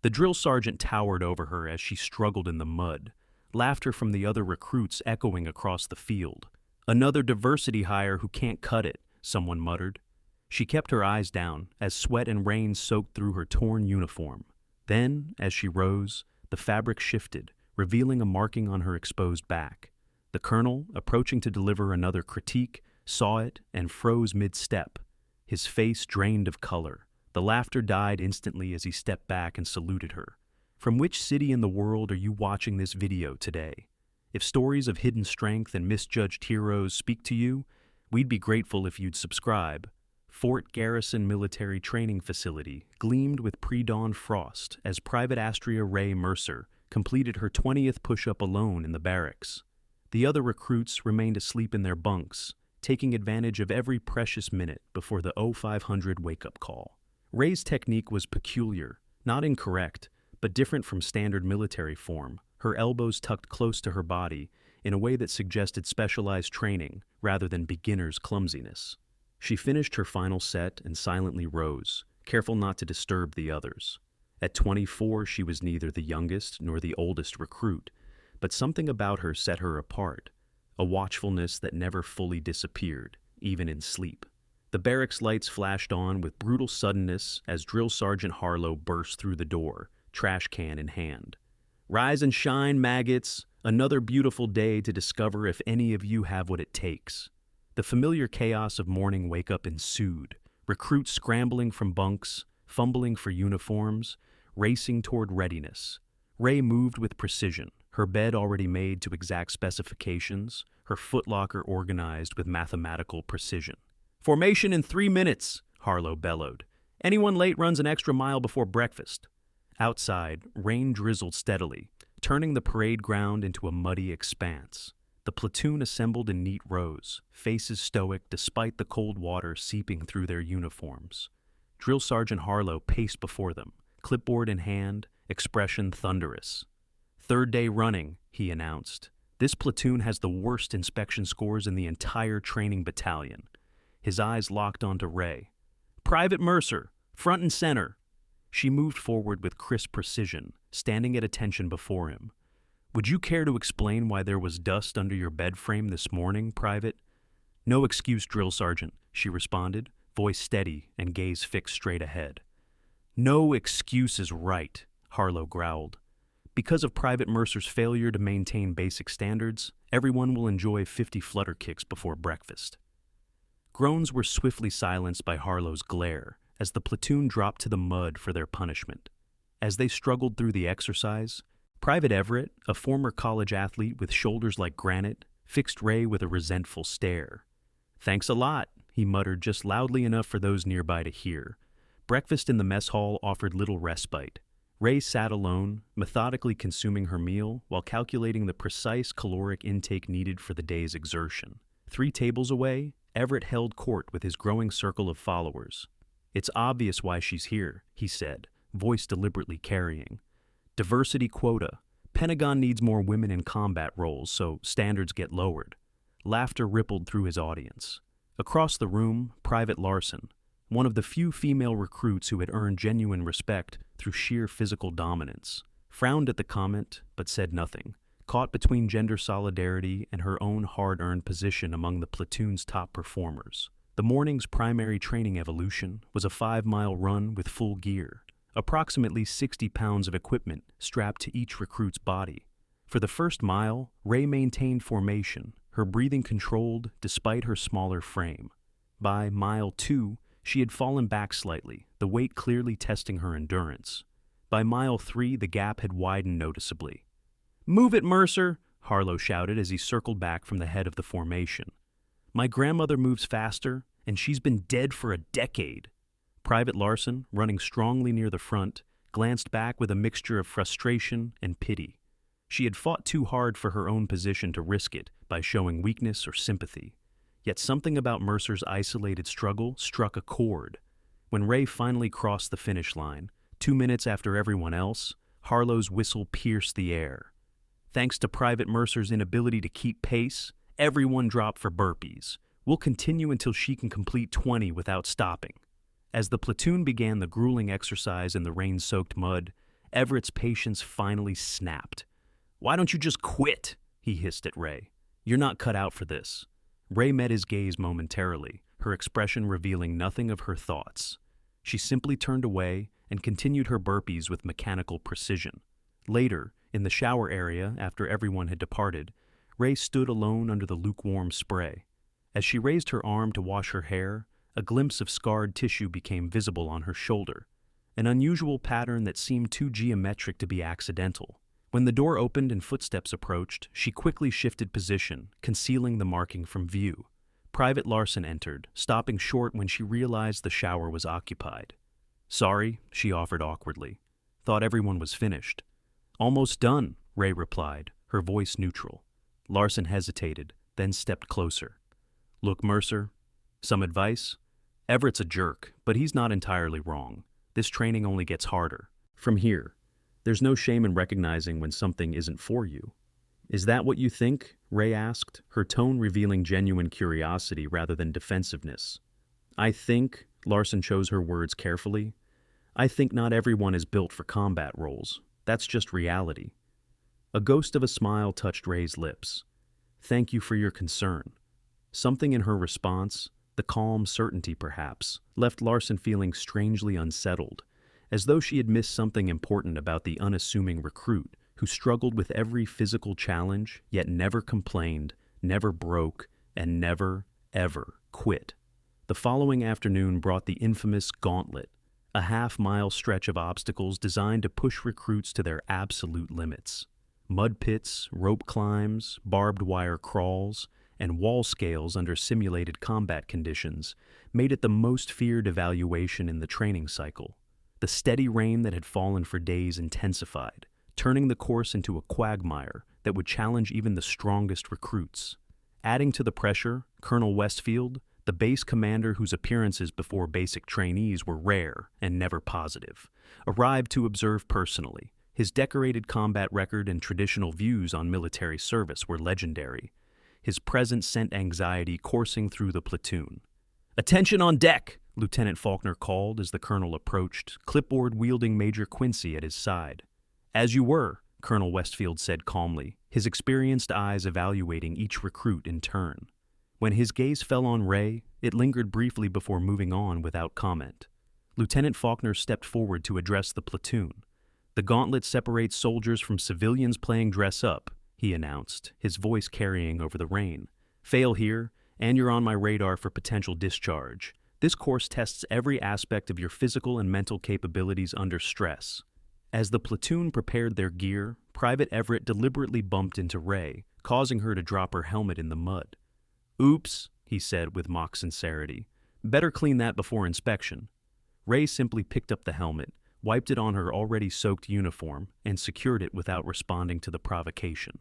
The drill sergeant towered over her as she struggled in the mud, laughter from the other recruits echoing across the field. "Another diversity hire who can't cut it," someone muttered. She kept her eyes down as sweat and rain soaked through her torn uniform. Then, as she rose, the fabric shifted, revealing a marking on her exposed back. The colonel, approaching to deliver another critique, saw it and froze mid-step. His face drained of color. The laughter died instantly as he stepped back and saluted her. "From which city in the world are you watching this video today? If stories of hidden strength and misjudged heroes speak to you, we'd be grateful if you'd subscribe." Fort Garrison Military Training Facility gleamed with pre-dawn frost as Private Astria Ray Mercer completed her 20th push-up alone in the barracks. The other recruits remained asleep in their bunks, taking advantage of every precious minute before the 0500 wake-up call. Ray's technique was peculiar, not incorrect, but different from standard military form, her elbows tucked close to her body in a way that suggested specialized training rather than beginner's clumsiness. She finished her final set and silently rose, careful not to disturb the others. At 24, she was neither the youngest nor the oldest recruit, but something about her set her apart, a watchfulness that never fully disappeared, even in sleep. The barracks lights flashed on with brutal suddenness as Drill Sergeant Harlow burst through the door, trash can in hand. "Rise and shine, maggots! Another beautiful day to discover if any of you have what it takes." The familiar chaos of morning wake-up ensued, recruits scrambling from bunks, fumbling for uniforms, racing toward readiness. Ray moved with precision, her bed already made to exact specifications, her footlocker organized with mathematical precision. "Formation in 3 minutes," Harlow bellowed. "Anyone late runs an extra mile before breakfast." Outside, rain drizzled steadily, turning the parade ground into a muddy expanse. The platoon assembled in neat rows, faces stoic despite the cold water seeping through their uniforms. Drill Sergeant Harlow paced before them, clipboard in hand, expression thunderous. "Third day running," he announced. "This platoon has the worst inspection scores in the entire training battalion." His eyes locked onto Ray. "Private Mercer, front and center." She moved forward with crisp precision, standing at attention before him. "Would you care to explain why there was dust under your bed frame this morning, Private?" "No excuse, Drill Sergeant," she responded, voice steady and gaze fixed straight ahead. "No excuse is right," Harlow growled. "Because of Private Mercer's failure to maintain basic standards, everyone will enjoy 50 flutter kicks before breakfast." Groans were swiftly silenced by Harlow's glare as the platoon dropped to the mud for their punishment. As they struggled through the exercise, Private Everett, a former college athlete with shoulders like granite, fixed Ray with a resentful stare. "Thanks a lot," he muttered just loudly enough for those nearby to hear. Breakfast in the mess hall offered little respite. Ray sat alone, methodically consuming her meal while calculating the precise caloric intake needed for the day's exertion. 3 tables away, Everett held court with his growing circle of followers. "It's obvious why she's here," he said, voice deliberately carrying. "Diversity quota. Pentagon needs more women in combat roles, so standards get lowered." Laughter rippled through his audience. Across the room, Private Larson, one of the few female recruits who had earned genuine respect through sheer physical dominance, frowned at the comment but said nothing, caught between gender solidarity and her own hard-earned position among the platoon's top performers. The morning's primary training evolution was a 5-mile run with full gear, approximately 60 pounds of equipment strapped to each recruit's body. For the first mile, Ray maintained formation, her breathing controlled despite her smaller frame. By mile 2, she had fallen back slightly, the weight clearly testing her endurance. By mile 3, the gap had widened noticeably. "Move it, Mercer!" Harlow shouted as he circled back from the head of the formation. "My grandmother moves faster, and she's been dead for a decade." Private Larson, running strongly near the front, glanced back with a mixture of frustration and pity. She had fought too hard for her own position to risk it by showing weakness or sympathy. Yet something about Mercer's isolated struggle struck a chord. When Ray finally crossed the finish line, 2 minutes after everyone else, Harlow's whistle pierced the air. Thanks to Private Mercer's inability to keep pace, everyone dropped for burpees. We'll continue until she can complete 20 without stopping. As the platoon began the grueling exercise in the rain-soaked mud, Everett's patience finally snapped. "Why don't you just quit?" he hissed at Ray. "You're not cut out for this." Ray met his gaze momentarily, her expression revealing nothing of her thoughts. She simply turned away and continued her burpees with mechanical precision. Later, in the shower area after everyone had departed, Ray stood alone under the lukewarm spray. As she raised her arm to wash her hair, a glimpse of scarred tissue became visible on her shoulder, an unusual pattern that seemed too geometric to be accidental. When the door opened and footsteps approached, she quickly shifted position, concealing the marking from view. Private Larson entered, stopping short when she realized the shower was occupied. "Sorry," she offered awkwardly. "Thought everyone was finished." "Almost done," Ray replied, her voice neutral. Larson hesitated, then stepped closer. "Look, Mercer, some advice? Everett's a jerk, but he's not entirely wrong. This training only gets harder. From here, there's no shame in recognizing when something isn't for you." "Is that what you think?" Ray asked, her tone revealing genuine curiosity rather than defensiveness. "I think," Larson chose her words carefully, "I think not everyone is built for combat roles. That's just reality." A ghost of a smile touched Ray's lips. "Thank you for your concern." Something in her response, the calm certainty perhaps, left Larson feeling strangely unsettled, as though she had missed something important about the unassuming recruit who struggled with every physical challenge, yet never complained, never broke, and never, ever quit. The following afternoon brought the infamous Gauntlet, a half-mile stretch of obstacles designed to push recruits to their absolute limits. Mud pits, rope climbs, barbed wire crawls, and wall scales under simulated combat conditions made it the most feared evaluation in the training cycle. The steady rain that had fallen for days intensified, turning the course into a quagmire that would challenge even the strongest recruits. Adding to the pressure, Colonel Westfield, the base commander whose appearances before basic trainees were rare and never positive, arrived to observe personally. His decorated combat record and traditional views on military service were legendary. His presence sent anxiety coursing through the platoon. "Attention on deck!" Lieutenant Faulkner called as the colonel approached, clipboard-wielding Major Quincy at his side. "As you were," Colonel Westfield said calmly, his experienced eyes evaluating each recruit in turn. When his gaze fell on Ray, it lingered briefly before moving on without comment. Lieutenant Faulkner stepped forward to address the platoon. "The Gauntlet separates soldiers from civilians playing dress-up," he announced, his voice carrying over the rain. "Fail here, and you're on my radar for potential discharge. This course tests every aspect of your physical and mental capabilities under stress." As the platoon prepared their gear, Private Everett deliberately bumped into Ray, causing her to drop her helmet in the mud. "Oops," he said with mock sincerity. "Better clean that before inspection." Ray simply picked up the helmet, wiped it on her already soaked uniform, and secured it without responding to the provocation.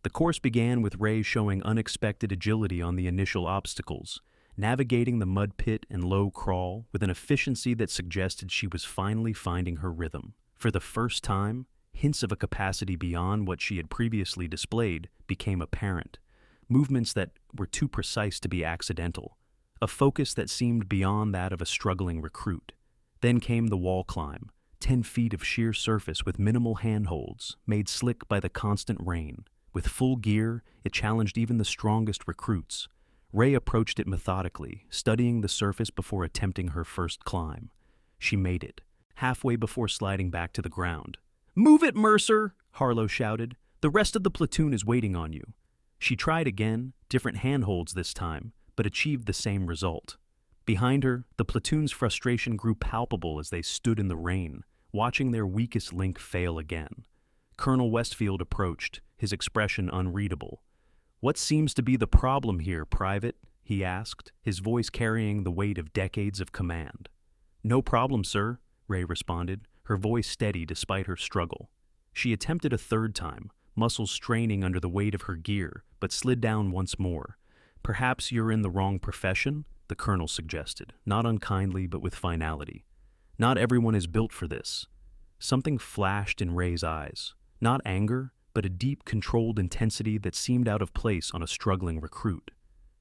The course began with Ray showing unexpected agility on the initial obstacles, navigating the mud pit and low crawl with an efficiency that suggested she was finally finding her rhythm. For the first time, hints of a capacity beyond what she had previously displayed became apparent. Movements that were too precise to be accidental, a focus that seemed beyond that of a struggling recruit. Then came the wall climb, 10 feet of sheer surface with minimal handholds, made slick by the constant rain. With full gear, it challenged even the strongest recruits. Ray approached it methodically, studying the surface before attempting her first climb. She made it, halfway before sliding back to the ground. "Move it, Mercer!" Harlow shouted. "The rest of the platoon is waiting on you." She tried again, different handholds this time, but achieved the same result. Behind her, the platoon's frustration grew palpable as they stood in the rain, watching their weakest link fail again. Colonel Westfield approached, his expression unreadable. "What seems to be the problem here, Private?" he asked, his voice carrying the weight of decades of command. "No problem, sir," Ray responded, her voice steady despite her struggle. She attempted a third time, muscles straining under the weight of her gear, but slid down once more. "Perhaps you're in the wrong profession?" the colonel suggested, not unkindly but with finality. "Not everyone is built for this." Something flashed in Ray's eyes. Not anger, but a deep, controlled intensity that seemed out of place on a struggling recruit.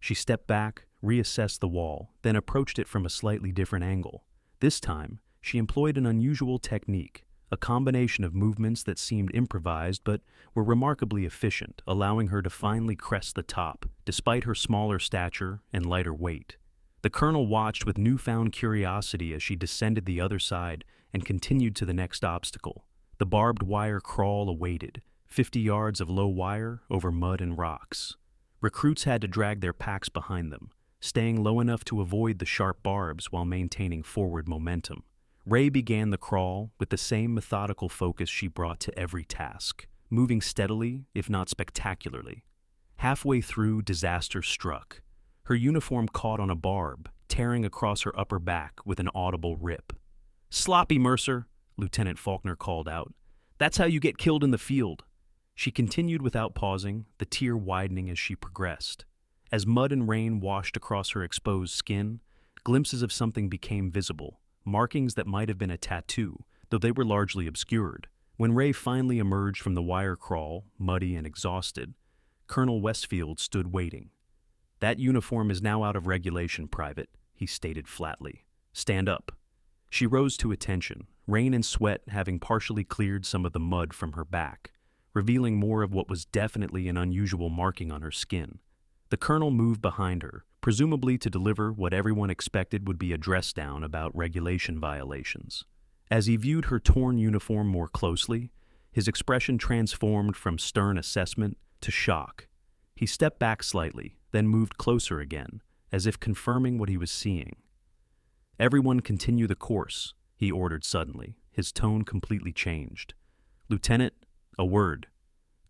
She stepped back, reassessed the wall, then approached it from a slightly different angle. This time, she employed an unusual technique, a combination of movements that seemed improvised but were remarkably efficient, allowing her to finally crest the top, despite her smaller stature and lighter weight. The colonel watched with newfound curiosity as she descended the other side and continued to the next obstacle. The barbed wire crawl awaited, 50 yards of low wire over mud and rocks. Recruits had to drag their packs behind them, staying low enough to avoid the sharp barbs while maintaining forward momentum. Ray began the crawl with the same methodical focus she brought to every task, moving steadily, if not spectacularly. Halfway through, disaster struck. Her uniform caught on a barb, tearing across her upper back with an audible rip. "Sloppy, Mercer," Lieutenant Faulkner called out. "That's how you get killed in the field." She continued without pausing, the tear widening as she progressed. As mud and rain washed across her exposed skin, glimpses of something became visible, markings that might have been a tattoo, though they were largely obscured. When Ray finally emerged from the wire crawl, muddy and exhausted, Colonel Westfield stood waiting. "That uniform is now out of regulation, Private," he stated flatly. "Stand up." She rose to attention, rain and sweat having partially cleared some of the mud from her back, revealing more of what was definitely an unusual marking on her skin. The colonel moved behind her, presumably to deliver what everyone expected would be a dress down about regulation violations. As he viewed her torn uniform more closely, his expression transformed from stern assessment to shock. He stepped back slightly, then moved closer again, as if confirming what he was seeing. "Everyone continue the course," he ordered suddenly, his tone completely changed. "Lieutenant, a word."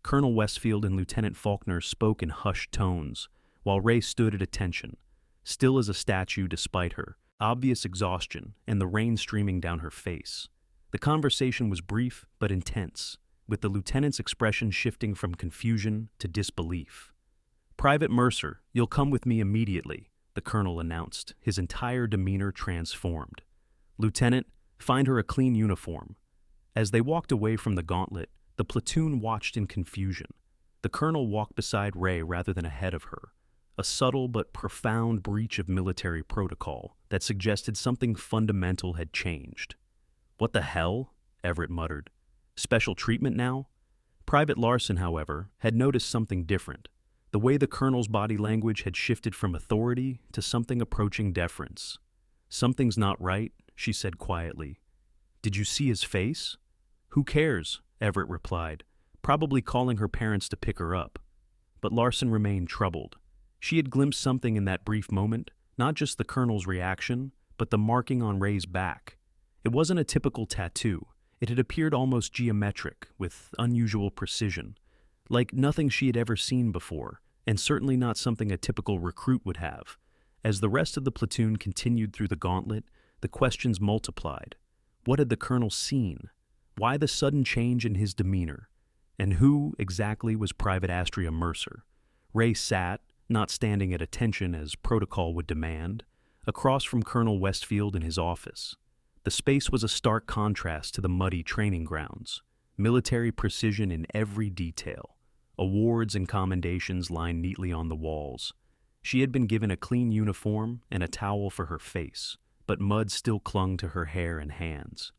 Colonel Westfield and Lieutenant Faulkner spoke in hushed tones, while Ray stood at attention, still as a statue despite her obvious exhaustion and the rain streaming down her face. The conversation was brief but intense, with the lieutenant's expression shifting from confusion to disbelief. "Private Mercer, you'll come with me immediately," the colonel announced, his entire demeanor transformed. "Lieutenant, find her a clean uniform." As they walked away from the gauntlet, the platoon watched in confusion. The colonel walked beside Ray rather than ahead of her, a subtle but profound breach of military protocol that suggested something fundamental had changed. "What the hell?" Everett muttered. "Special treatment now?" Private Larson, however, had noticed something different. The way the colonel's body language had shifted from authority to something approaching deference. "Something's not right," she said quietly. "Did you see his face?" "Who cares?" Everett replied, probably calling her parents to pick her up. But Larson remained troubled. She had glimpsed something in that brief moment, not just the colonel's reaction, but the marking on Ray's back. It wasn't a typical tattoo. It had appeared almost geometric, with unusual precision, like nothing she had ever seen before, and certainly not something a typical recruit would have. As the rest of the platoon continued through the gauntlet, the questions multiplied. What had the colonel seen? Why the sudden change in his demeanor? And who exactly was Private Astria Mercer? Ray sat, not standing at attention as protocol would demand, across from Colonel Westfield in his office. The space was a stark contrast to the muddy training grounds, military precision in every detail. Awards and commendations lined neatly on the walls. She had been given a clean uniform and a towel for her face, but mud still clung to her hair and hands.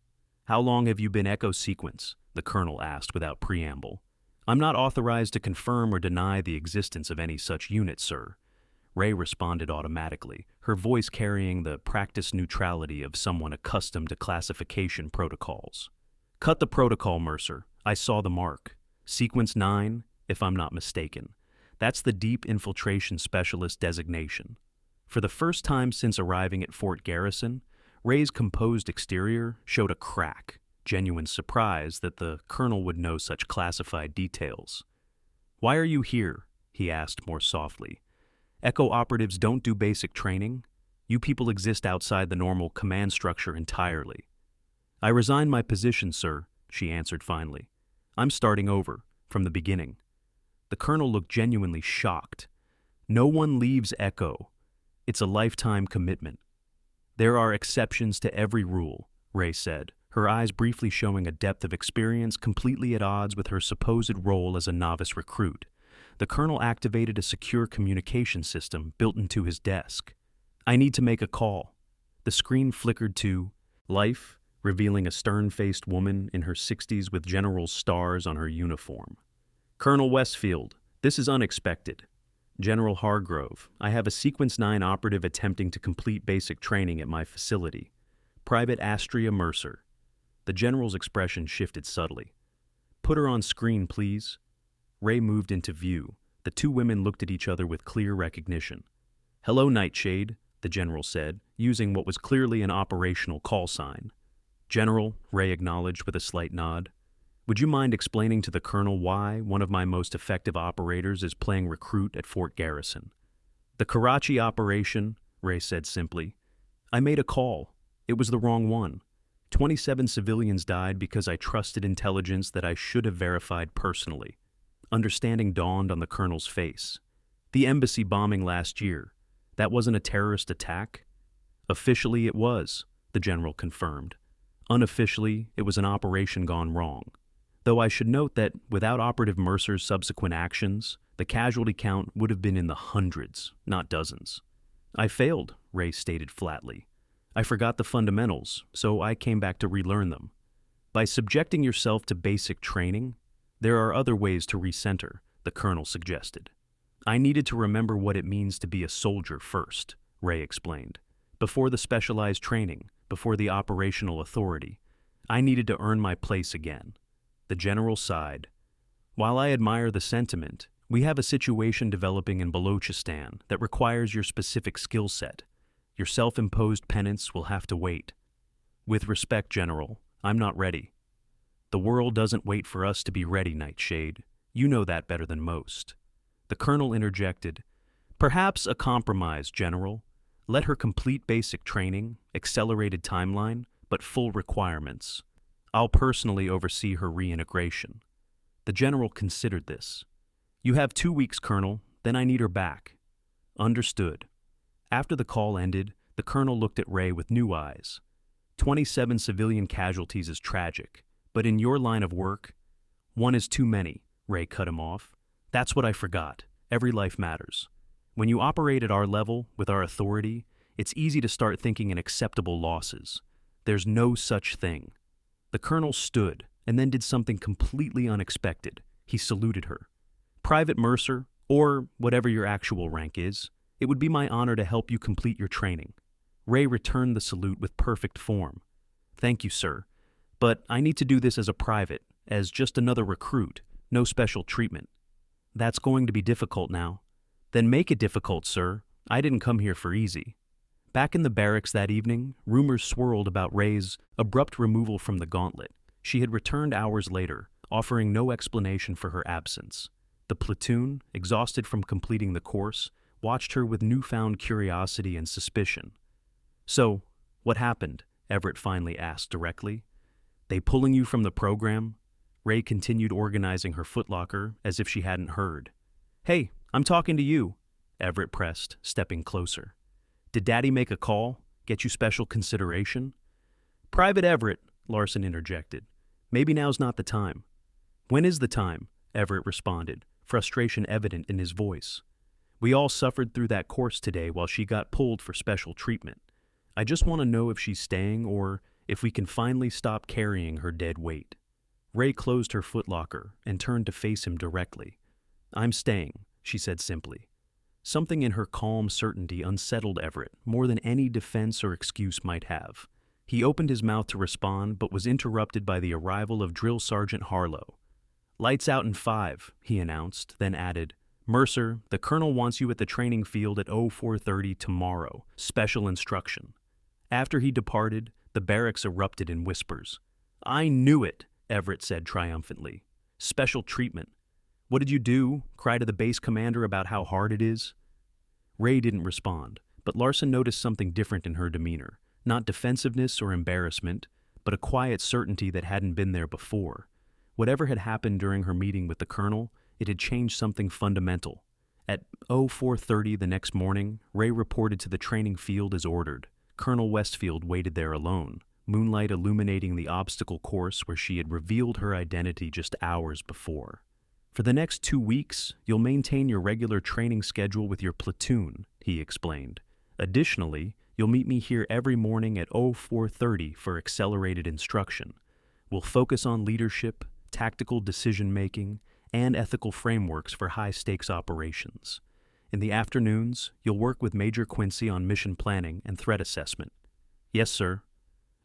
"How long have you been Echo Sequence?" the colonel asked without preamble. "I'm not authorized to confirm or deny the existence of any such unit, sir." Ray responded automatically, her voice carrying the practiced neutrality of someone accustomed to classification protocols. "Cut the protocol, Mercer. I saw the mark. Sequence 9, if I'm not mistaken. That's the Deep Infiltration Specialist designation." For the first time since arriving at Fort Garrison, Ray's composed exterior showed a crack, genuine surprise that the colonel would know such classified details. "Why are you here?" he asked more softly. "Echo operatives don't do basic training. You people exist outside the normal command structure entirely." "I resigned my position, sir," she answered finally. "I'm starting over, from the beginning." The colonel looked genuinely shocked. "No one leaves Echo. It's a lifetime commitment." "There are exceptions to every rule," Ray said, her eyes briefly showing a depth of experience completely at odds with her supposed role as a novice recruit. The colonel activated a secure communication system built into his desk. "I need to make a call." The screen flickered to "Life, revealing a stern-faced woman in her 60s with general's stars on her uniform. "Colonel Westfield, this is unexpected. General Hargrove, I have a Sequence 9 operative attempting to complete basic training at my facility. Private Astria Mercer." The general's expression shifted subtly. "Put her on screen, please." Ray moved into view. The two women looked at each other with clear recognition. "Hello, Nightshade," the general said, using what was clearly an operational call sign. "General," Ray acknowledged with a slight nod. "Would you mind explaining to the colonel why one of my most effective operators is playing recruit at Fort Garrison?" "The Karachi operation," Ray said simply. "I made a call. It was the wrong one. 27 civilians died because I trusted intelligence that I should have verified personally." Understanding dawned on the colonel's face. "The embassy bombing last year, that wasn't a terrorist attack?" "Officially it was," the general confirmed. "Unofficially, it was an operation gone wrong. Though I should note that without Operative Mercer's subsequent actions, the casualty count would have been in the hundreds, not dozens." "I failed," Ray stated flatly. "I forgot the fundamentals, so I came back to relearn them. By subjecting yourself to basic training, there are other ways to recenter," the colonel suggested. "I needed to remember what it means to be a soldier first," Ray explained. "Before the specialized training, before the operational authority, I needed to earn my place again." The general sighed. "While I admire the sentiment, we have a situation developing in Balochistan that requires your specific skill set. Your self-imposed penance will have to wait." "With respect, General, I'm not ready." "The world doesn't wait for us to be ready, Nightshade. You know that better than most." The colonel interjected, "Perhaps a compromise, General. Let her complete basic training, accelerated timeline, but full requirements. I'll personally oversee her reintegration." The general considered this. "You have 2 weeks, Colonel, then I need her back." "Understood." After the call ended, the colonel looked at Ray with new eyes. 27 civilian casualties is tragic, but in your line of work, one is too many, Ray cut him off. "That's what I forgot. Every life matters. When you operate at our level, with our authority, it's easy to start thinking in acceptable losses. There's no such thing." The colonel stood and then did something completely unexpected. He saluted her. "Private Mercer, or whatever your actual rank is, it would be my honor to help you complete your training." Ray returned the salute with perfect form. "Thank you, sir. But I need to do this as a private, as just another recruit, no special treatment." "That's going to be difficult now." "Then make it difficult, sir. I didn't come here for easy." Back in the barracks that evening, rumors swirled about Ray's abrupt removal from the gauntlet. She had returned hours later, offering no explanation for her absence. The platoon, exhausted from completing the course, watched her with newfound curiosity and suspicion. "So, what happened?" Everett finally asked directly. "They pulling you from the program?" Ray continued organizing her footlocker as if she hadn't heard. "Hey, I'm talking to you," Everett pressed, stepping closer. "Did Daddy make a call? Get you special consideration?" "Private Everett," Larson interjected. "Maybe now's not the time." "When is the time?" Everett responded, frustration evident in his voice. "We all suffered through that course today while she got pulled for special treatment. I just want to know if she's staying or if we can finally stop carrying her dead weight." Ray closed her footlocker and turned to face him directly. "I'm staying," she said simply. Something in her calm certainty unsettled Everett more than any defense or excuse might have. He opened his mouth to respond, but was interrupted by the arrival of Drill Sergeant Harlow. "Lights out in 5, he announced, then added, "Mercer, the colonel wants you at the training field at 04:30 tomorrow. Special instruction." After he departed, the barracks erupted in whispers. "I knew it," Everett said triumphantly. "Special treatment. What did you do? Cry to the base commander about how hard it is?" Ray didn't respond, but Larson noticed something different in her demeanor. Not defensiveness or embarrassment, but a quiet certainty that hadn't been there before. Whatever had happened during her meeting with the colonel, it had changed something fundamental. At 04:30 the next morning, Ray reported to the training field as ordered. Colonel Westfield waited there alone, moonlight illuminating the obstacle course where she had revealed her identity just hours before. "For the next 2 weeks, you'll maintain your regular training schedule with your platoon," he explained. "Additionally, You'll meet me here every morning at 04:30 for accelerated instruction. We'll focus on leadership, tactical decision-making, and ethical frameworks for high-stakes operations. In the afternoons, you'll work with Major Quincy on mission planning and threat assessment. Yes, sir.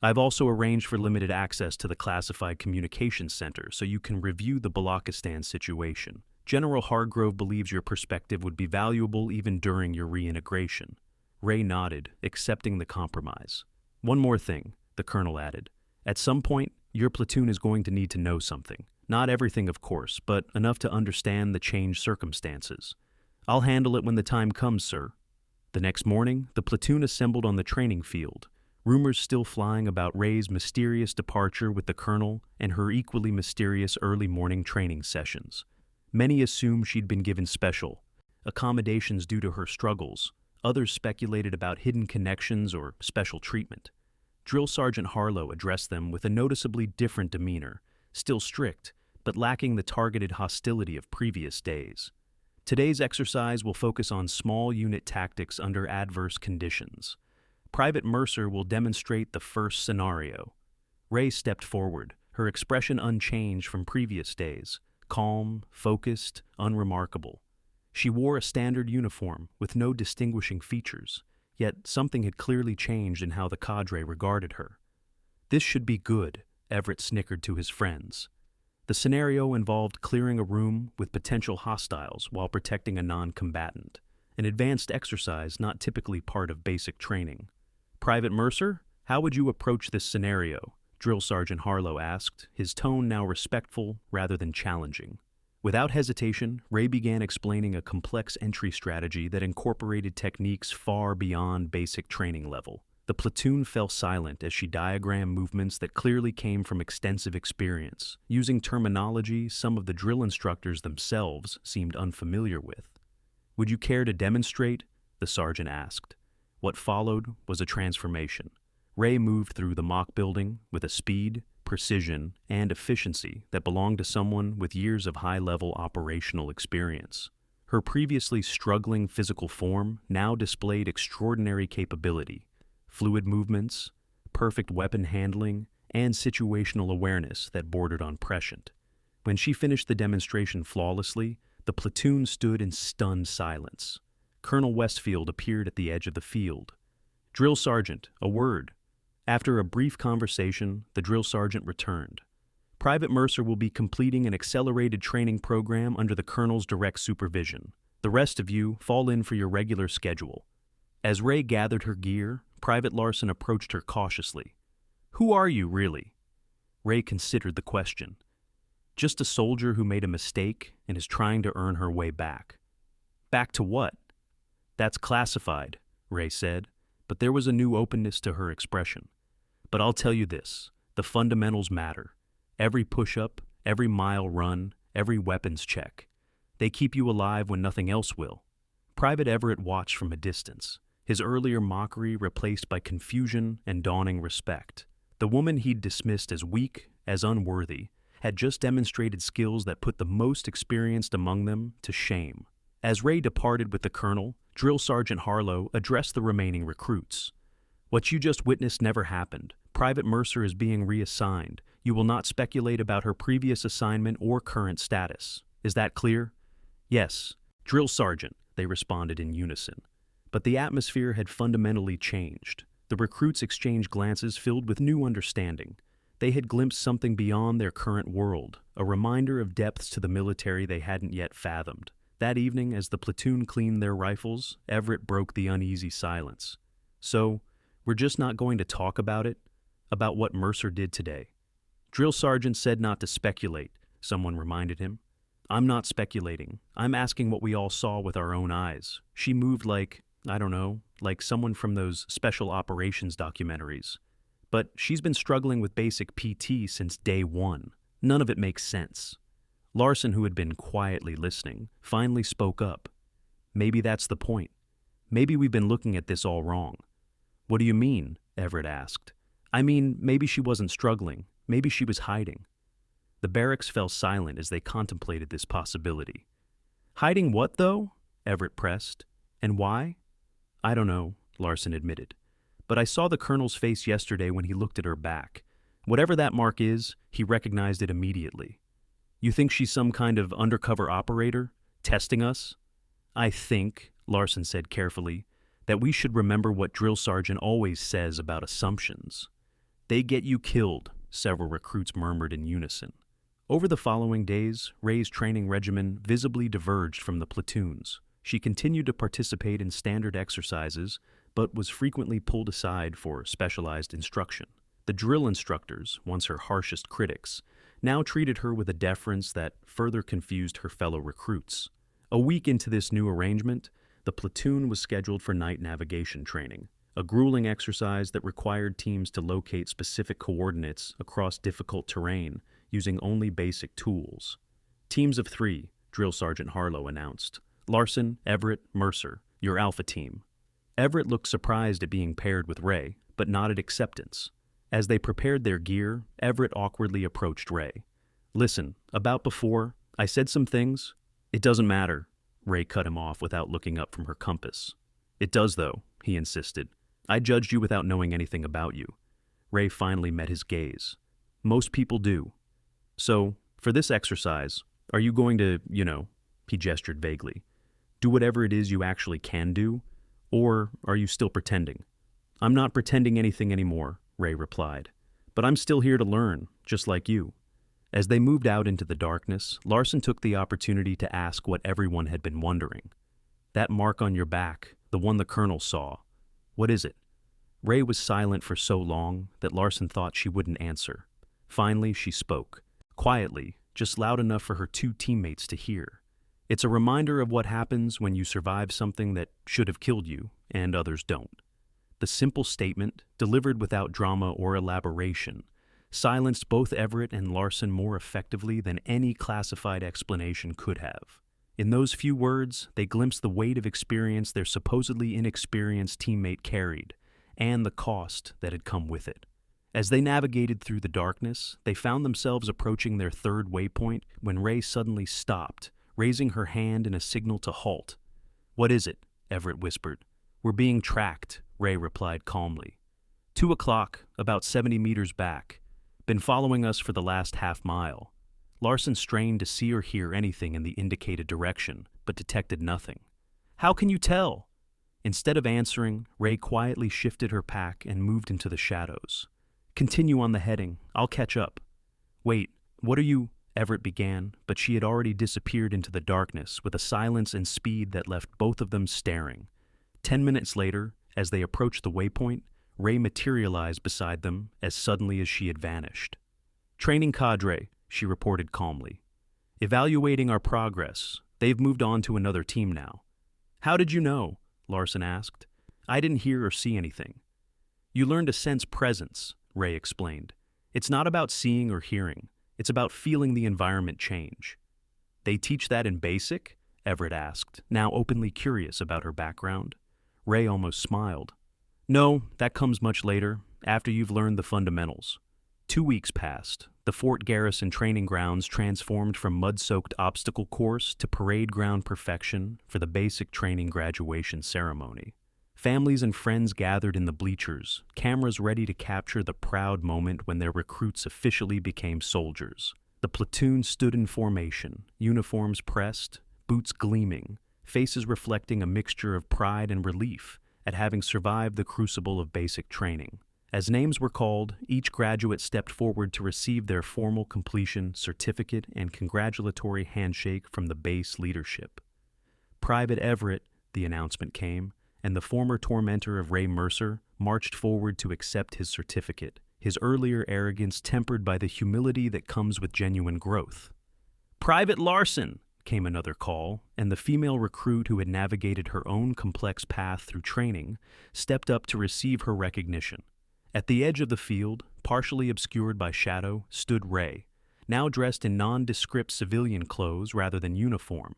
I've also arranged for limited access to the classified communications center so you can review the Balakistan situation. General Hargrove believes your perspective would be valuable even during your reintegration. Ray nodded, accepting the compromise. One more thing, the colonel added. At some point, your platoon is going to need to know something. Not everything, of course, but enough to understand the changed circumstances. I'll handle it when the time comes, sir. The next morning, the platoon assembled on the training field, rumors still flying about Ray's mysterious departure with the colonel and her equally mysterious early morning training sessions. Many assumed she'd been given special accommodations due to her struggles. Others speculated about hidden connections or special treatment. Drill Sergeant Harlow addressed them with a noticeably different demeanor, still strict, but lacking the targeted hostility of previous days. Today's exercise will focus on small unit tactics under adverse conditions. Private Mercer will demonstrate the first scenario. Ray stepped forward, her expression unchanged from previous days, calm, focused, unremarkable. She wore a standard uniform with no distinguishing features, yet something had clearly changed in how the cadre regarded her. This should be good, Everett snickered to his friends. The scenario involved clearing a room with potential hostiles while protecting a non-combatant, an advanced exercise not typically part of basic training. Private Mercer, how would you approach this scenario? Drill Sergeant Harlow asked, his tone now respectful rather than challenging. Without hesitation, Ray began explaining a complex entry strategy that incorporated techniques far beyond basic training level. The platoon fell silent as she diagrammed movements that clearly came from extensive experience, using terminology some of the drill instructors themselves seemed unfamiliar with. Would you care to demonstrate? The sergeant asked. What followed was a transformation. Ray moved through the mock building with a speed, precision, and efficiency that belonged to someone with years of high-level operational experience. Her previously struggling physical form now displayed extraordinary capability, fluid movements, perfect weapon handling, and situational awareness that bordered on prescient. When she finished the demonstration flawlessly, the platoon stood in stunned silence. Colonel Westfield appeared at the edge of the field. "Drill Sergeant, a word." After a brief conversation, the drill sergeant returned. Private Mercer will be completing an accelerated training program under the colonel's direct supervision. The rest of you fall in for your regular schedule. As Ray gathered her gear, Private Larson approached her cautiously. "Who are you, really?" Ray considered the question. "Just a soldier who made a mistake and is trying to earn her way back." "Back to what?" "That's classified," Ray said, but there was a new openness to her expression. "But I'll tell you this, the fundamentals matter. Every push-up, every mile run, every weapons check. They keep you alive when nothing else will." Private Everett watched from a distance, his earlier mockery replaced by confusion and dawning respect. The woman he'd dismissed as weak, as unworthy, had just demonstrated skills that put the most experienced among them to shame. As Ray departed with the colonel, Drill Sergeant Harlow addressed the remaining recruits. "What you just witnessed never happened. Private Mercer is being reassigned. You will not speculate about her previous assignment or current status. Is that clear?" "Yes, Drill Sergeant," they responded in unison. But the atmosphere had fundamentally changed. The recruits exchanged glances filled with new understanding. They had glimpsed something beyond their current world, a reminder of depths to the military they hadn't yet fathomed. That evening, as the platoon cleaned their rifles, Everett broke the uneasy silence. "So, we're just not going to talk about it? About what Mercer did today?" "Drill Sergeant said not to speculate," someone reminded him. "I'm not speculating. I'm asking what we all saw with our own eyes. She moved like, I don't know, like someone from those special operations documentaries. But she's been struggling with basic PT since day one. None of it makes sense." Larson, who had been quietly listening, finally spoke up. "Maybe that's the point. Maybe we've been looking at this all wrong." "What do you mean?" Everett asked. "I mean, maybe she wasn't struggling. Maybe she was hiding." The barracks fell silent as they contemplated this possibility. "Hiding what, though?" Everett pressed. "And why?" "I don't know," Larson admitted. but I saw the colonel's face yesterday when he looked at her back. Whatever that mark is, he recognized it immediately. You think she's some kind of undercover operator, testing us? I think, Larson said carefully, that we should remember what Drill Sergeant always says about assumptions. They get you killed, several recruits murmured in unison. Over the following days, Ray's training regimen visibly diverged from the platoon's. She continued to participate in standard exercises, but was frequently pulled aside for specialized instruction. The drill instructors, once her harshest critics, now treated her with a deference that further confused her fellow recruits. A week into this new arrangement, the platoon was scheduled for night navigation training, a grueling exercise that required teams to locate specific coordinates across difficult terrain using only basic tools. Teams of 3, Drill Sergeant Harlow announced. Larson, Everett, Mercer, your Alpha team. Everett looked surprised at being paired with Ray, but nodded acceptance. As they prepared their gear, Everett awkwardly approached Ray. Listen, about before, I said some things. It doesn't matter. Ray cut him off without looking up from her compass. It does, though, he insisted. I judged you without knowing anything about you. Ray finally met his gaze. Most people do. So, for this exercise, are you going to, he gestured vaguely, do whatever it is you actually can do? Or are you still pretending? I'm not pretending anything anymore, Ray replied. But I'm still here to learn, just like you. As they moved out into the darkness, Larson took the opportunity to ask what everyone had been wondering. That mark on your back, the one the colonel saw. What is it? Ray was silent for so long that Larson thought she wouldn't answer. Finally, she spoke. Quietly, just loud enough for her 2 teammates to hear. It's a reminder of what happens when you survive something that should have killed you, and others don't. The simple statement, delivered without drama or elaboration, silenced both Everett and Larson more effectively than any classified explanation could have. In those few words, they glimpsed the weight of experience their supposedly inexperienced teammate carried, and the cost that had come with it. As they navigated through the darkness, they found themselves approaching their 3rd waypoint when Ray suddenly stopped, raising her hand in a signal to halt. What is it? Everett whispered. We're being tracked, Ray replied calmly. 2 o'clock, about 70 meters back. Been following us for the last half mile. Larson strained to see or hear anything in the indicated direction, but detected nothing. How can you tell? Instead of answering, Ray quietly shifted her pack and moved into the shadows. Continue on the heading. I'll catch up. Wait, what are you... Everett began, but she had already disappeared into the darkness with a silence and speed that left both of them staring. 10 minutes later, as they approached the waypoint, Ray materialized beside them as suddenly as she had vanished. Training cadre, she reported calmly. Evaluating our progress. They've moved on to another team now. How did you know? Larson asked. I didn't hear or see anything. You learned to sense presence, Ray explained. It's not about seeing or hearing. It's about feeling the environment change. They teach that in basic? Everett asked, now openly curious about her background. Ray almost smiled. No, that comes much later, after you've learned the fundamentals. 2 weeks passed. The Fort Garrison training grounds transformed from mud-soaked obstacle course to parade ground perfection for the basic training graduation ceremony. Families and friends gathered in the bleachers, cameras ready to capture the proud moment when their recruits officially became soldiers. The platoon stood in formation, uniforms pressed, boots gleaming, faces reflecting a mixture of pride and relief at having survived the crucible of basic training. As names were called, each graduate stepped forward to receive their formal completion certificate and congratulatory handshake from the base leadership. Private Everett, the announcement came, and the former tormentor of Ray Mercer marched forward to accept his certificate, his earlier arrogance tempered by the humility that comes with genuine growth. Private Larson, came another call, and the female recruit who had navigated her own complex path through training stepped up to receive her recognition. At the edge of the field, partially obscured by shadow, stood Ray, now dressed in nondescript civilian clothes rather than uniform.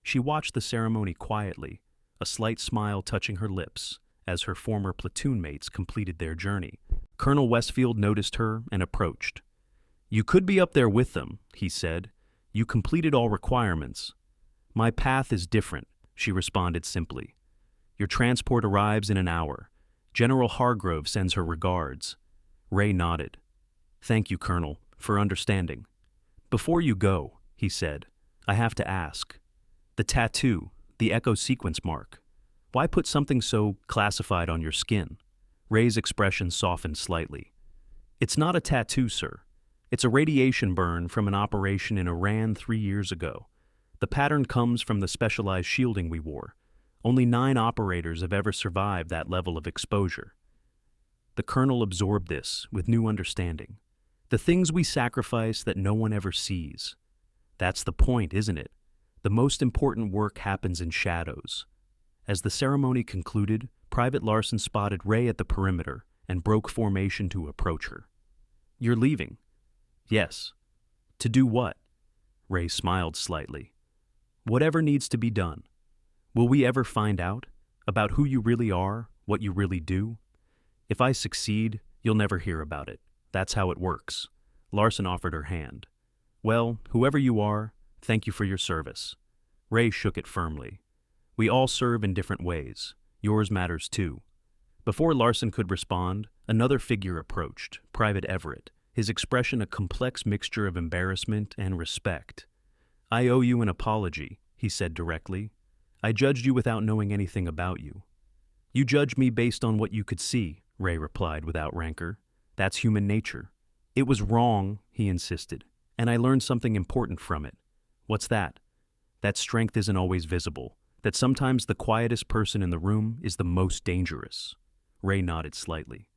She watched the ceremony quietly, a slight smile touching her lips as her former platoon mates completed their journey. Colonel Westfield noticed her and approached. You could be up there with them, he said. You completed all requirements. My path is different, she responded simply. Your transport arrives in an hour. General Hargrove sends her regards. Ray nodded. Thank you, Colonel, for understanding. Before you go, he said, I have to ask. The tattoo, the echo sequence mark. Why put something so classified on your skin? Ray's expression softened slightly. It's not a tattoo, sir. It's a radiation burn from an operation in Iran 3 years ago. The pattern comes from the specialized shielding we wore. Only 9 operators have ever survived that level of exposure. The colonel absorbed this with new understanding. The things we sacrifice that no one ever sees. That's the point, isn't it? The most important work happens in shadows. As the ceremony concluded, Private Larson spotted Ray at the perimeter and broke formation to approach her. You're leaving? Yes. To do what? Ray smiled slightly. Whatever needs to be done. Will we ever find out about who you really are, what you really do? If I succeed, you'll never hear about it. That's how it works. Larson offered her hand. Well, whoever you are, thank you for your service. Ray shook it firmly. We all serve in different ways. Yours matters too. Before Larson could respond, another figure approached, Private Everett, his expression a complex mixture of embarrassment and respect. I owe you an apology, he said directly. I judged you without knowing anything about you. You judged me based on what you could see, Ray replied without rancor. That's human nature. It was wrong, he insisted, and I learned something important from it. What's that? That strength isn't always visible, that sometimes the quietest person in the room is the most dangerous. Ray nodded slightly.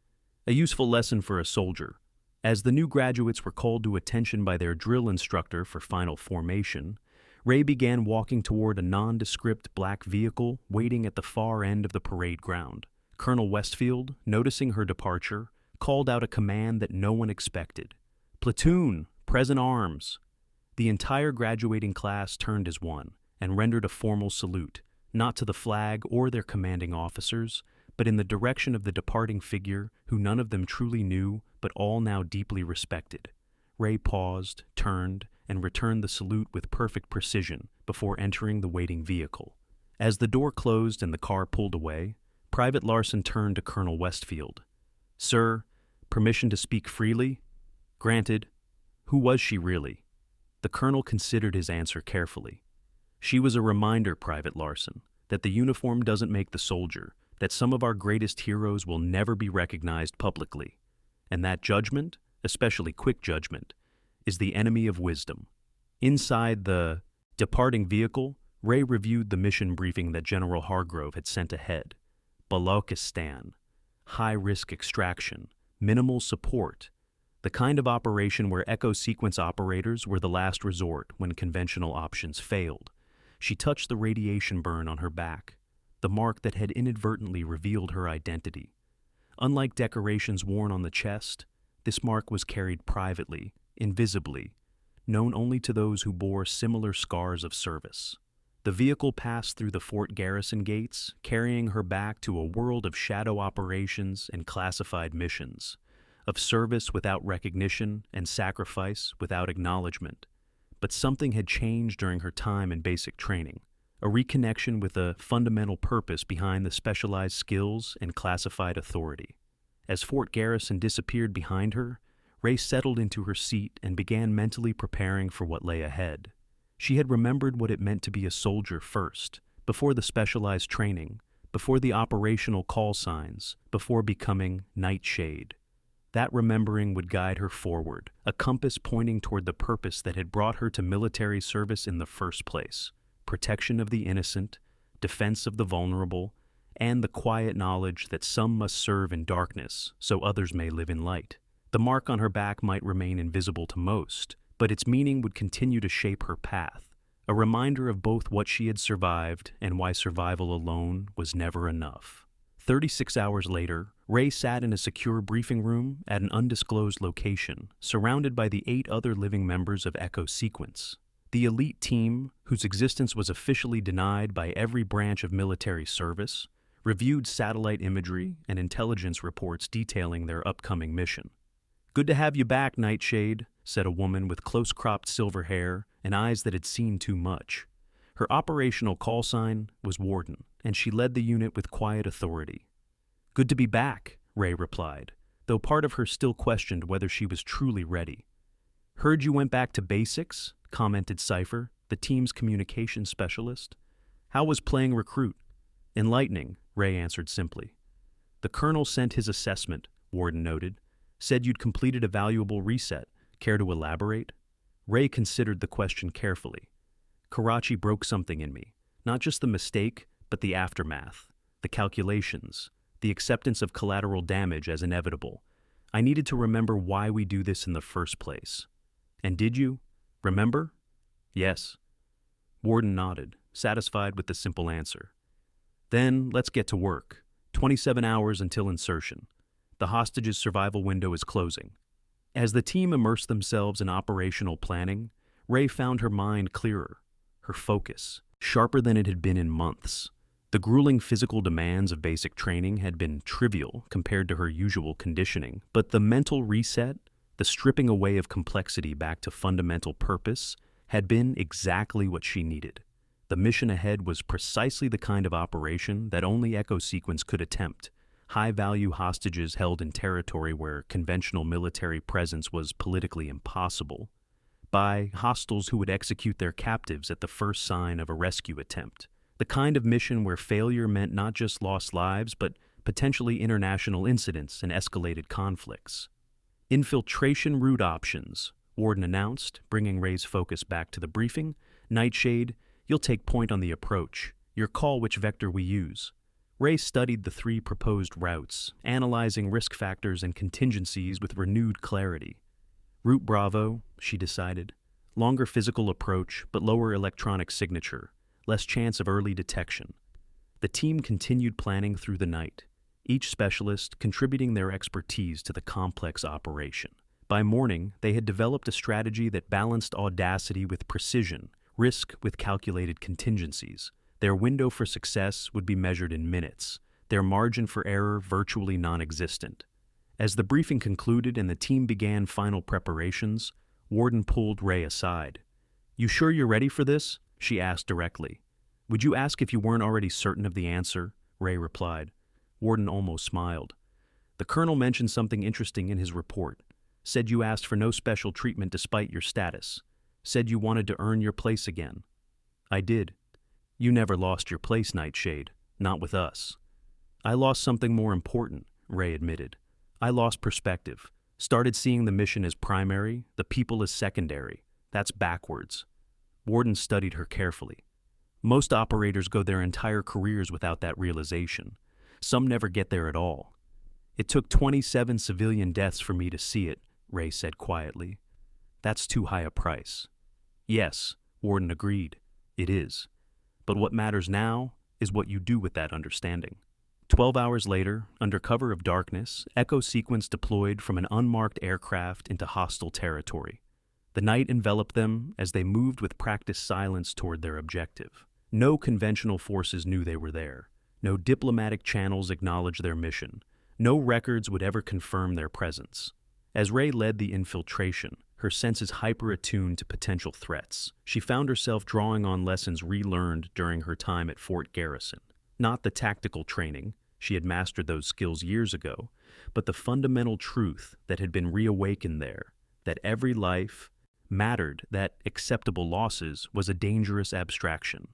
A useful lesson for a soldier. As the new graduates were called to attention by their drill instructor for final formation, Ray began walking toward a nondescript black vehicle waiting at the far end of the parade ground. Colonel Westfield, noticing her departure, called out a command that no one expected. Platoon, present arms. The entire graduating class turned as one and rendered a formal salute, not to the flag or their commanding officers, but in the direction of the departing figure who none of them truly knew but all now deeply respected. Ray paused, turned, and returned the salute with perfect precision before entering the waiting vehicle. As the door closed and the car pulled away, Private Larson turned to Colonel Westfield. Sir, permission to speak freely? Granted. Who was she really? The colonel considered his answer carefully. She was a reminder, Private Larson, that the uniform doesn't make the soldier, that some of our greatest heroes will never be recognized publicly, and that judgment, especially quick judgment, is the enemy of wisdom. Inside the departing vehicle, Ray reviewed the mission briefing that General Hargrove had sent ahead. Balochistan, high-risk extraction, minimal support, the kind of operation where echo sequence operators were the last resort when conventional options failed. She touched the radiation burn on her back, the mark that had inadvertently revealed her identity. Unlike decorations worn on the chest, this mark was carried privately, invisibly, known only to those who bore similar scars of service. The vehicle passed through the fort garrison gates, carrying her back to a world of shadow operations and classified missions, of service without recognition and sacrifice without acknowledgement. But something had changed during her time in basic training, a reconnection with a fundamental purpose behind the specialized skills and classified authority. As Fort Garrison disappeared behind her, Ray settled into her seat and began mentally preparing for what lay ahead. She had remembered what it meant to be a soldier first, before the specialized training, before the operational call signs, before becoming Nightshade. That remembering would guide her forward, a compass pointing toward the purpose that had brought her to military service in the first place: protection of the innocent, defense of the vulnerable, and the quiet knowledge that some must serve in darkness so others may live in light. The mark on her back might remain invisible to most, but its meaning would continue to shape her path, a reminder of both what she had survived and why survival alone was never enough. 36 hours later, Ray sat in a secure briefing room at an undisclosed location, surrounded by the 8 other living members of Echo Sequence. The elite team, whose existence was officially denied by every branch of military service, reviewed satellite imagery and intelligence reports detailing their upcoming mission. "Good to have you back, Nightshade," said a woman with close-cropped silver hair and eyes that had seen too much. Her operational call sign was Warden, and she led the unit with quiet authority. Good to be back, Ray replied, though part of her still questioned whether she was truly ready. Heard you went back to basics, commented Cypher, the team's communication specialist. How was playing recruit? Enlightening, Ray answered simply. The colonel sent his assessment, Warden noted. Said you'd completed a valuable reset. Care to elaborate? Ray considered the question carefully. Karachi broke something in me. Not just the mistake, but the aftermath, the calculations, the acceptance of collateral damage as inevitable. I needed to remember why we do this in the first place. And did you? Remember? Yes. Warden nodded, satisfied with the simple answer. Then let's get to work. 27 hours until insertion. The hostage's survival window is closing. As the team immersed themselves in operational planning, Ray found her mind clearer, her focus sharper than it had been in months. The grueling physical demands of basic training had been trivial compared to her usual conditioning, but the mental reset, the stripping away of complexity back to fundamental purpose, had been exactly what she needed. The mission ahead was precisely the kind of operation that only Echo Sequence could attempt. High-value hostages held in territory where conventional military presence was politically impossible, by hostiles who would execute their captives at the first sign of a rescue attempt. The kind of mission where failure meant not just lost lives, but potentially international incidents and escalated conflicts. Infiltration route options, Warden announced, bringing Ray's focus back to the briefing. Nightshade, you'll take point on the approach. Your call which vector we use. Ray studied the 3 proposed routes, analyzing risk factors and contingencies with renewed clarity. Route Bravo, she decided. Longer physical approach, but lower electronic signature. Less chance of early detection. The team continued planning through the night, each specialist contributing their expertise to the complex operation. By morning, they had developed a strategy that balanced audacity with precision, risk with calculated contingencies. Their window for success would be measured in minutes, their margin for error virtually non-existent. As the briefing concluded and the team began final preparations, Warden pulled Ray aside. You sure you're ready for this? She asked directly. Would you ask if you weren't already certain of the answer? Ray replied. Warden almost smiled. The colonel mentioned something interesting in his report. Said you asked for no special treatment despite your status. Said you wanted to earn your place again. I did. You never lost your place, Nightshade. Not with us. I lost something more important, Ray admitted. I lost perspective. Started seeing the mission as primary, the people as secondary. That's backwards. Warden studied her carefully. Most operators go their entire careers without that realization. Some never get there at all. It took 27 civilian deaths for me to see it, Ray said quietly. That's too high a price. Yes, Warden agreed. It is. But what matters now is what you do with that understanding. 12 hours later, under cover of darkness, Echo Sequence deployed from an unmarked aircraft into hostile territory. The night enveloped them as they moved with practiced silence toward their objective. No conventional forces knew they were there. No diplomatic channels acknowledged their mission. No records would ever confirm their presence. As Ray led the infiltration, her senses hyper-attuned to potential threats, she found herself drawing on lessons relearned during her time at Fort Garrison. Not the tactical training, she had mastered those skills years ago, but the fundamental truth that had been reawakened there, that every life mattered, that acceptable losses was a dangerous abstraction,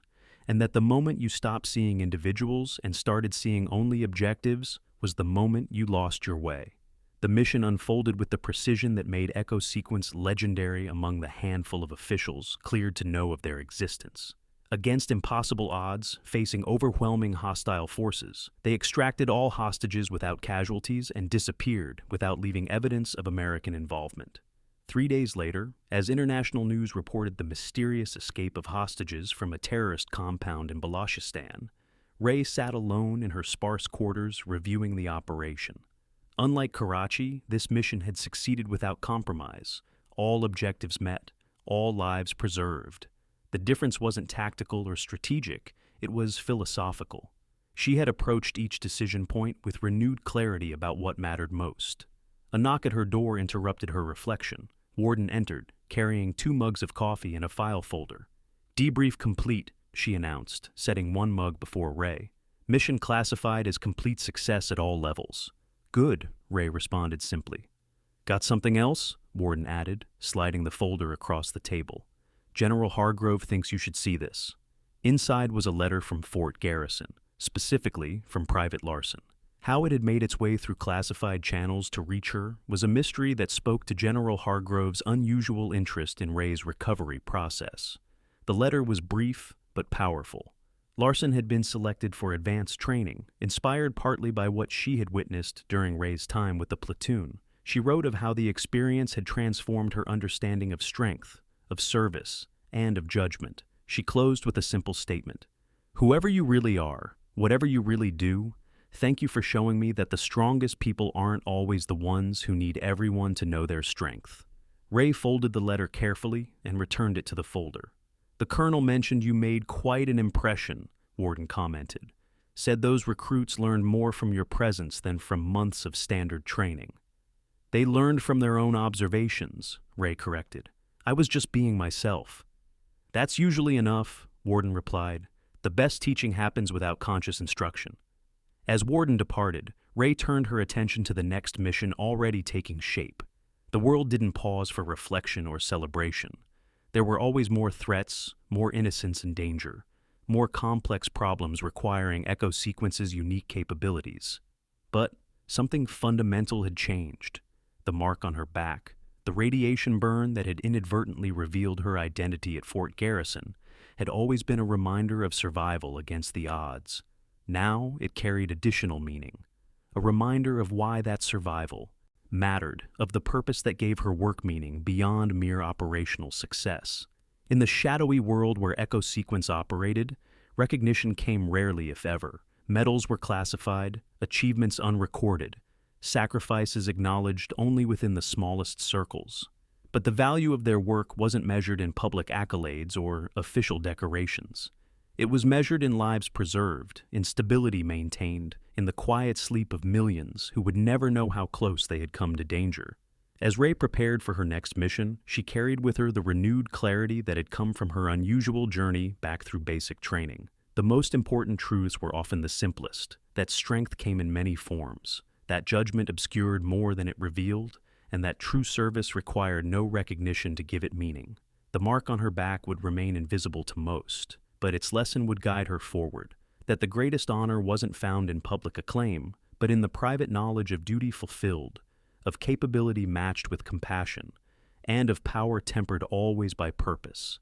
and that the moment you stopped seeing individuals and started seeing only objectives was the moment you lost your way. The mission unfolded with the precision that made Echo Sequence legendary among the handful of officials cleared to know of their existence. Against impossible odds, facing overwhelming hostile forces, they extracted all hostages without casualties and disappeared without leaving evidence of American involvement. 3 days later, as international news reported the mysterious escape of hostages from a terrorist compound in Balochistan, Ray sat alone in her sparse quarters reviewing the operation. Unlike Karachi, this mission had succeeded without compromise. All objectives met, all lives preserved. The difference wasn't tactical or strategic, it was philosophical. She had approached each decision point with renewed clarity about what mattered most. A knock at her door interrupted her reflection. Warden entered, carrying 2 mugs of coffee and a file folder. Debrief complete, she announced, setting one mug before Ray. Mission classified as complete success at all levels. Good, Ray responded simply. Got something else? Warden added, sliding the folder across the table. General Hargrove thinks you should see this. Inside was a letter from Fort Garrison, specifically from Private Larson. How it had made its way through classified channels to reach her was a mystery that spoke to General Hargrove's unusual interest in Ray's recovery process. The letter was brief but powerful. Larson had been selected for advanced training, inspired partly by what she had witnessed during Ray's time with the platoon. She wrote of how the experience had transformed her understanding of strength, of service, and of judgment. She closed with a simple statement. Whoever you really are, whatever you really do, thank you for showing me that the strongest people aren't always the ones who need everyone to know their strength. Ray folded the letter carefully and returned it to the folder. The colonel mentioned you made quite an impression, Warden commented. Said those recruits learned more from your presence than from months of standard training. They learned from their own observations, Ray corrected. I was just being myself. That's usually enough, Warden replied. The best teaching happens without conscious instruction. As Warden departed, Ray turned her attention to the next mission already taking shape. The world didn't pause for reflection or celebration. There were always more threats, more innocence and danger, more complex problems requiring Echo Sequence's unique capabilities. But something fundamental had changed. The mark on her back, the radiation burn that had inadvertently revealed her identity at Fort Garrison, had always been a reminder of survival against the odds. Now it carried additional meaning, a reminder of why that survival mattered, of the purpose that gave her work meaning beyond mere operational success. In the shadowy world where Echo Sequence operated, recognition came rarely if ever. Medals were classified, achievements unrecorded, sacrifices acknowledged only within the smallest circles. But the value of their work wasn't measured in public accolades or official decorations. It was measured in lives preserved, in stability maintained, in the quiet sleep of millions who would never know how close they had come to danger. As Ray prepared for her next mission, she carried with her the renewed clarity that had come from her unusual journey back through basic training. The most important truths were often the simplest, that strength came in many forms, that judgment obscured more than it revealed, and that true service required no recognition to give it meaning. The mark on her back would remain invisible to most, but its lesson would guide her forward, that the greatest honor wasn't found in public acclaim, but in the private knowledge of duty fulfilled, of capability matched with compassion, and of power tempered always by purpose.